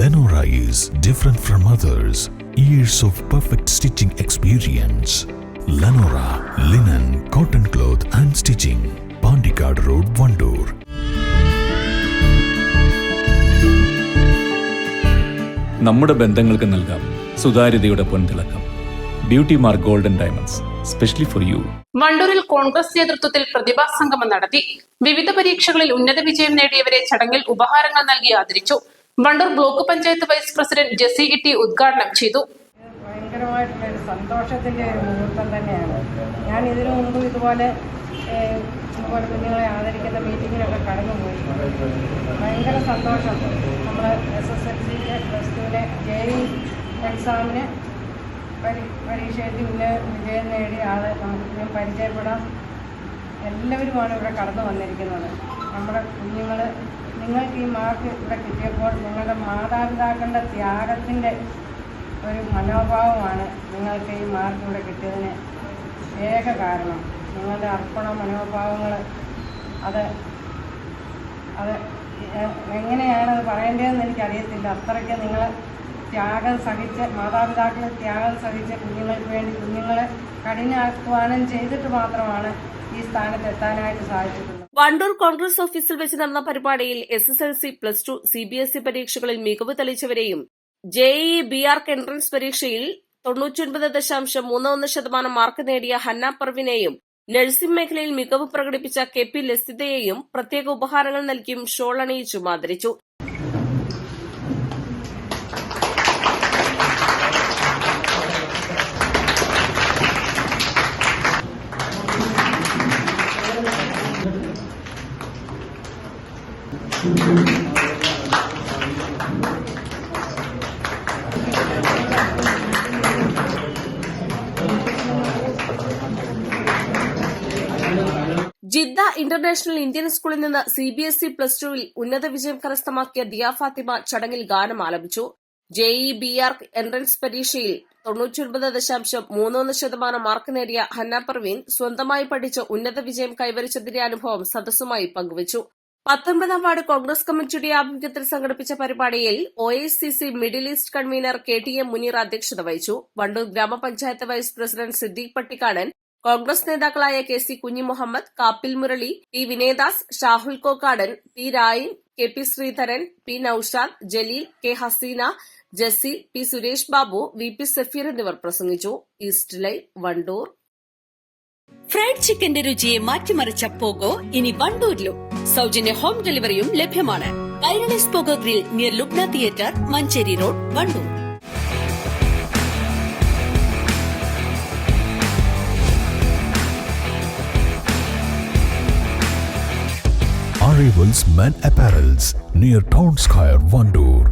Lenora is different from others. Years of perfect stitching experience. Lenora linen, cotton cloth and stitching. Pandikad Road, Vandoor. നമ്മുടെ ബന്ധങ്ങൾക്ക് നൽകാം സുതാര്യതയുടെ പൊൻതിളക്കം. Beauty mark golden diamonds specially for you. വണ്ടൂരിൽ കോൺഗ്രസ് നേതൃത്വത്തിൽ പ്രതിഭാ സംഗമം നടത്തി. വിവിധ പരീക്ഷകളിൽ ഉന്നത വിജയം നേടിയവരെ ചടങ്ങിൽ ഉപഹാരങ്ങൾ നൽകി ആദരിച്ചു. Vandoor block panchayat vice president Jessy Itty ഉദ്ഘാടനം ചെയ്തു. ഭയങ്കരമായിട്ടുള്ള ഒരു സന്തോഷത്തിന്റെ ഒരു മുഹൂർത്തം തന്നെയാണ്. ഞാൻ ഇതിനു മുമ്പ് ഇതുപോലെ കുഞ്ഞുങ്ങളെ ആദരിക്കുന്ന മീറ്റിങ്ങിനൊക്കെ കടന്നുപോയി. ഭയങ്കര സന്തോഷം. നമ്മൾ SSLC +2 JEE എക്സാമിന് പരീക്ഷ എഴുതി വിജയം നേടിയ ആളെ നമുക്ക് പരിചയപ്പെടാം. എല്ലാവരുമാണ് ഇവിടെ കടന്നു വന്നിരിക്കുന്നത്. നമ്മുടെ കുഞ്ഞുങ്ങൾ, നിങ്ങൾക്ക് ഈ മാർക്ക് ഇവിടെ കിട്ടിയപ്പോൾ നിങ്ങളുടെ മാതാപിതാക്കളുടെ ത്യാഗത്തിൻ്റെ ഒരു മനോഭാവമാണ് നിങ്ങൾക്ക് ഈ മാർക്ക് ഇവിടെ കിട്ടിയതിന് ഏക കാരണം. നിങ്ങളുടെ അർപ്പണ മനോഭാവങ്ങൾ അത് എങ്ങനെയാണത് പറയേണ്ടതെന്ന് എനിക്കറിയത്തില്ല. അത്രയ്ക്ക് നിങ്ങൾ ത്യാഗം സഹിച്ച്, മാതാപിതാക്കൾ ത്യാഗം സഹിച്ച് കുഞ്ഞുങ്ങൾക്ക് വേണ്ടി കുഞ്ഞുങ്ങളെ കഠിനാധ്വാനം ചെയ്തിട്ട് മാത്രമാണ് ഈ സ്ഥാനത്ത് എത്താനായിട്ട് സാധിച്ചിട്ടുള്ളത്. വണ്ടൂർ കോൺഗ്രസ് ഓഫീസിൽ വെച്ച് നടന്ന പരിപാടിയിൽ SSLC +2 CBSE പരീക്ഷകളിൽ മികവ് തെളിയിച്ചവരെയും JEE BARC എൻട്രൻസ് പരീക്ഷയിൽ 99.31% മാർക്ക് നേടിയ ഹന്ന പർവിനെയും നഴ്സിംഗ് മേഖലയിൽ മികവ് പ്രകടിപ്പിച്ച KP ലസിതയെയും പ്രത്യേക ഉപഹാരങ്ങൾ നൽകിയും ഷോൾ അണിയിച്ചും ആദരിച്ചു. ജിദ്ദ ഇന്റർനാഷണൽ ഇന്ത്യൻ സ്കൂളിൽ നിന്ന് CBSE +2 ഉന്നത വിജയം കരസ്ഥമാക്കിയ ദിയ ഫാത്തിമ ചടങ്ങിൽ ഗാനം ആലപിച്ചു. JEE BARC എൻട്രൻസ് പരീക്ഷയിൽ 99.31% മാർക്ക് നേടിയ ഹന്ന പർവീൻ സ്വന്തമായി പഠിച്ച് ഉന്നത വിജയം കൈവരിച്ചതിന്റെ അനുഭവം സദസ്സുമായി പങ്കുവച്ചു. 19ാം വാർഡ് കോൺഗ്രസ് കമ്മിറ്റിയുടെ ആഭിമുഖ്യത്തിൽ സംഘടിപ്പിച്ച പരിപാടിയിൽ OICC middle east convener KTM Muneer അധ്യക്ഷത വഹിച്ചു. വണ്ടൂർ ഗ്രാമപഞ്ചായത്ത് വൈസ് പ്രസിഡന്റ് സിദ്ദീഖ് പട്ടിക്കാടൻ, കോൺഗ്രസ് നേതാക്കളായ KC Kunhimuhammad, Kappil Murali, T വിനേദാസ്, Shahul Kokkadan, P രായിൻ, KP Sreedharan, P Naushad, Jaleel, K Hasina, ജസി, P സുരേഷ് ബാബു, VP സഫീർ എന്നിവർ പ്രസംഗിച്ചു. East live, Wandoor. ഫ്രൈഡ് ചിക്കന്റെ രുചിയെ മാറ്റിമറിച്ച പോഗോ ഇനി വണ്ടൂരിലും. സൗജന്യ ഹോം ഡെലിവറിയും ലഭ്യമാണ്. Kairali's pogo grill near Lubna theatre, Manjeri road, Wandoor. Arrivals Men Apparels near Town Square, Vandoor.